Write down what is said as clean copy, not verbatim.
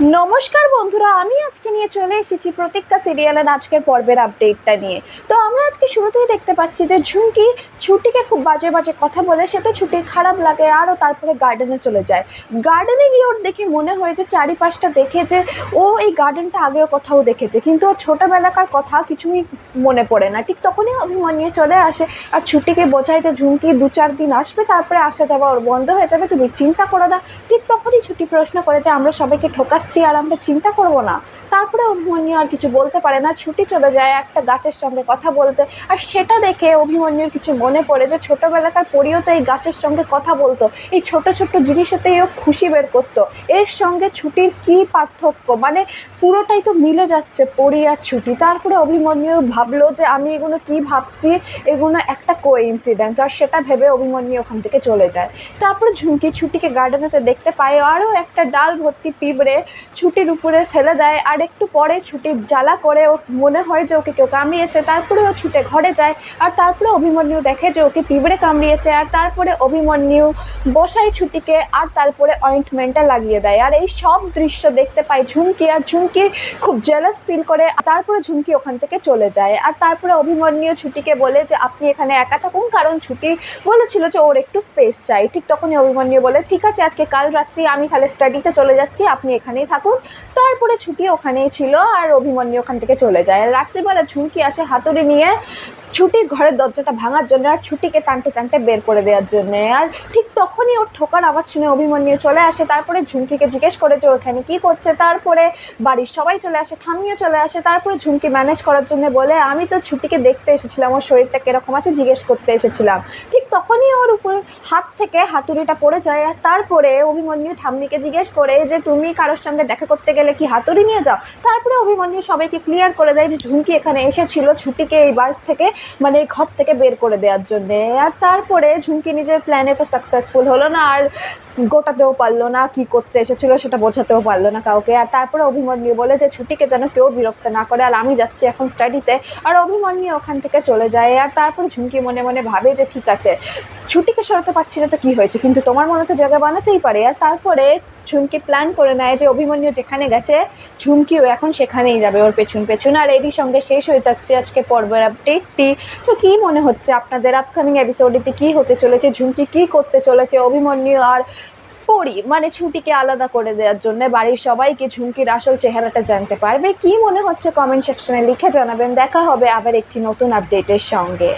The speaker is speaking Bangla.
নমস্কার বন্ধুরা, আমি আজকে নিয়ে চলে এসেছি প্রতীক্ষা সিরিয়ালের আজকের পর্বের আপডেটটা নিয়ে। তো আমরা আজকে শুরুতেই দেখতে পাচ্ছি যে ঝুমকি ছুটিকে খুব বাজে বাজে কথা বলে, সে তো ছুটির খারাপ লাগে আরও তারপরে গার্ডেনে চলে যায়। গার্ডেনে গিয়ে ওর দেখে মনে হয় যে চারিপাশটা দেখে যে ও এই গার্ডেনটা আগেও কোথাও দেখেছে, কিন্তু ওর ছোটোবেলাকার কথা কিছুই মনে পড়ে না। ঠিক তখনই অভিমন্যু চলে আসে আর ছুটিকে বোঝায় যে ঝুমকি 2-4 দিন আসবে, তারপরে আসা যাওয়া ওর বন্ধ হয়ে যাবে, তুমি চিন্তা করো না। ঠিক তখনই ছুটি প্রশ্ন করে যে আমরা সবাইকে ঠকাচ্ছি আর আমরা চিন্তা করবো না। তারপরে অভিমন্যু আর কিছু বলতে পারে না, ছুটি চলে যায় একটা গাছের সঙ্গে কথা বলতে। আর সেটা দেখে অভিমন্যুর কিছু মনে পড়ে যে ছোটোবেলাকার পরিও তো এই গাছের সঙ্গে কথা বলতো, এই ছোট ছোট জিনিসেতেই ও খুশি বের করতো। এর সঙ্গে ছুটির কী পার্থক্য, মানে পুরোটাই তো মিলে যাচ্ছে পরি আর ছুটি। তারপরে অভিমন্যু ভাবলো যে আমি এগুলো কি ভাবছি, এগুলো একটা কোইন্সিডেন্স, আর সেটা ভেবে অভিমন্যু ওখান থেকে চলে যায়। তারপরে ঝুমকি ছুটিকে গার্ডেনেতে দেখতে পায়, আরও একটা ডাল ভর্তি পিঁপড়ে ছুটির উপরে ফেলে দেয়। আর একটু পরে ছুটির জ্বালা করে ও মনে হয় যে ওকে কেউ কামড়িয়েছে, তারপরে ও ছুটে ঘরে যায়। আর তারপরে অভিমন্যু দেখে যে ওকে পিঁপড়ে কামড়িয়েছে, আর তারপরে অভিমন্যু বসায় ছুটিকে আর তারপরে অয়েন্টমেন্টটা লাগিয়ে দেয়। আর এই সব দৃশ্য দেখতে পায় ঝুমকি, আর ঝুমকি খুব জেলাস ফিল করে। তারপরে ঝুমকি ওখান থেকে চলে যায়। আর তারপরে অভিমন্যু ছুটিকে বলে যে আপনি এখানে একা থাকুন, কারণ ছুটি বলেছিল যে ওর একটু স্পেস চাই। ঠিক তখনই অভিমন্যু বলে ঠিক আছে, আজকে কাল রাত্রি আমি তাহলে স্টাডিতে চলে যাচ্ছি, আপনি এখানেই থাকুন। তারপরে ছুটি ওখানেই ছিল আর অভিমন্যু ওখান থেকে চলে যায়। আর রাত্রিবেলা ঝুমকি আসে হাতুড়ি নিয়ে ছুটির ঘরের দরজাটা ভাঙার জন্য আর ছুটিকে টানতে টানতে বের করে দেওয়ার জন্যে। আর ঠিক তখনই ওর ঠোকার আওয়াজ শুনে অভিমন্যু চলে আসে। তারপরে ঝুমকিকে জিজ্ঞেস করে যে ওখানে কী করছে। তারপরে বাড়ির সবাই চলে আসে, ঠাম্মিও চলে আসে। তারপরে ঝুমকি ম্যানেজ করার জন্য বলে আমি তো ছুটিকে দেখতে এসেছিলাম, ওর শরীরটা কীরকম আছে জিজ্ঞেস করতে এসেছিলাম। ঠিক তখনই ওর উপর হাত থেকে হাতুড়িটা পড়ে যায়। আর তারপরে অভিমন্যু ঠাম্মিকে জিজ্ঞেস করে যে তুমি কারোর সঙ্গে দেখা করতে গেলে কি হাতুড়ি নিয়ে যাও। তারপরে অভিমন্যু সবাইকে ক্লিয়ার করে দেয় যে ঝুমকি এখানে এসেছিল ছুটিকে এই বাড়ি থেকে, মানে এই ঘর থেকে বের করে দেওয়ার জন্যে। আর তারপরে ঝুমকি নিজের প্ল্যানে তো সাকসেসফুল হলো না, আর গোটাতেও পারলো না, কি করতে এসেছিলো সেটা বোঝাতেও পারলো না কাউকে। আর তারপরে অভিমন্যু বলে যে ছুটিকে যেন কেউ বিরক্ত না করে, আর আমি যাচ্ছি এখন স্টাডিতে। আর অভিমন্যু ওখান থেকে চলে যায়। আর তারপরে ঝুমকি মনে মনে ভাবে যে ঠিক আছে, ছুটিকে সরাতে পারছি না তো কী হয়েছে, কিন্তু তোমার মনে তো জায়গা বানাতেই পারে। আর তারপরে ঝুমকি প্ল্যান করে নেয় যে অভিমন্যু যেখানে গেছে ঝুমকিও এখন সেখানেই যাবে ওর পেছন পেছন। আর এরই সঙ্গে শেষ হয়ে যাচ্ছে আজকে পর্বের আপডেটটি। তো কী মনে হচ্ছে আপনাদের আপকামিং এপিসোডটিতে কী হতে চলেছে, ঝুমকি কী করতে চলেছে অভিমন্যু আর পরি মানে ছুটিকে আলাদা করে দেওয়ার জন্য বাড়ির সবাইকে ঝুমকির আসল চেহারাটা জানতে পারবে? কী মনে হচ্ছে কমেন্ট সেকশনে লিখে জানাবেন। দেখা হবে আবার একটি নতুন আপডেটের সঙ্গে।